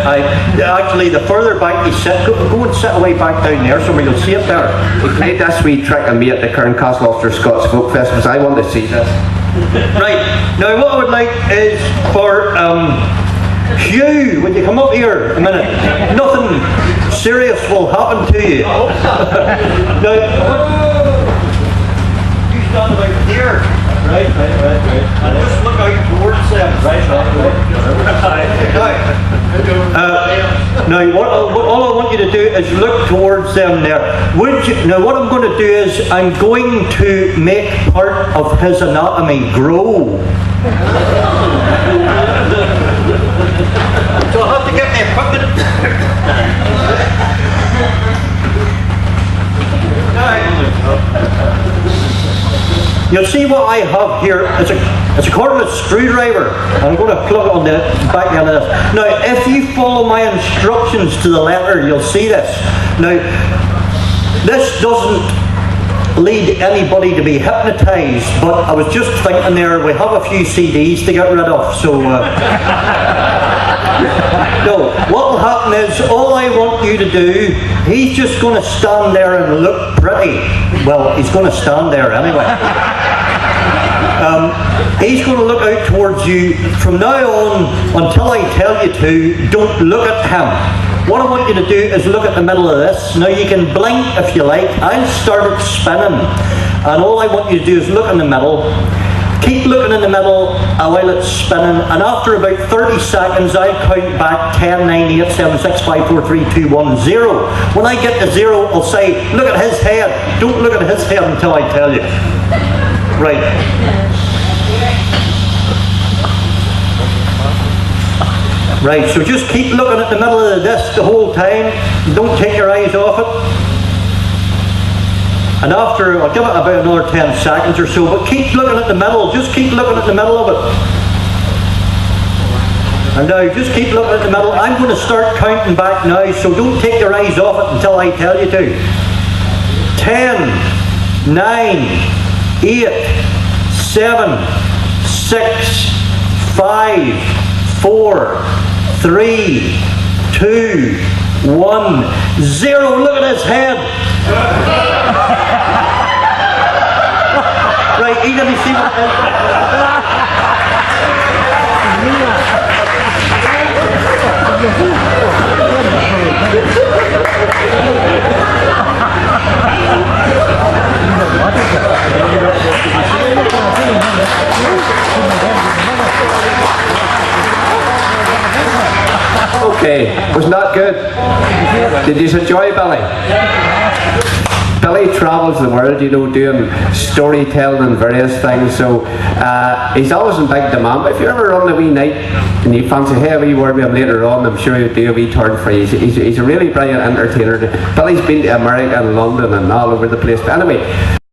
Actually, the further back you sit, go and sit away back down there somewhere, you'll see it there. We played this wee trick on me at the current Castle Ulster Scots Folk Festival. I want to see this. Right, now what I would like is for Hugh, when you come up here a minute, nothing serious will happen to you. Now, you stand about here. Right. And just look out towards them. Right. Now, all I want you to do is look towards them there. Now, what I'm going to do is I'm going to make part of his anatomy grow. So I'll have to get my equipment. You'll see what I have here. It's a cordless screwdriver. I'm going to plug it on the back end of this. Now, if you follow my instructions to the letter, you'll see this. Now, this doesn't lead anybody to be hypnotised, but I was just thinking there, we have a few CDs to get rid of, so no, what will happen is, all I want you to do, he's just going to stand there and look pretty. Well, he's going to stand there anyway. He's going to look out towards you. From now on, until I tell you to, don't look at him. What I want you to do is look at the middle of this. Now you can blink if you like. I'll start it spinning. And all I want you to do is look in the middle. Keep looking in the middle while it's spinning. And after about 30 seconds, I'll count back 10, 9, 8, 7, 6, 5, 4, 3, 2, 1, 0. When I get to 0, I'll say, look at his head. Don't look at his head until I tell you. Right. Right, so just keep looking at the middle of the disc the whole time. Don't take your eyes off it. And after, I'll give it about another 10 seconds or so, but keep looking at the middle. Just keep looking at the middle of it. And now, just keep looking at the middle. I'm going to start counting back now, so don't take your eyes off it until I tell you to. 10, 9, 8, 7, 6, 5, 4, 3, 2, 1, 0. Look at his head. Right, he didn't see what Okay, was not good. Did you enjoy Billy? Billy travels the world, you know, doing storytelling and various things, so he's always in big demand. But if you ever run a wee night and you fancy, hey, a wee word with him later on, I'm sure he'll do a wee turn for you. He's a really brilliant entertainer. Billy's been to America and London and all over the place. But anyway,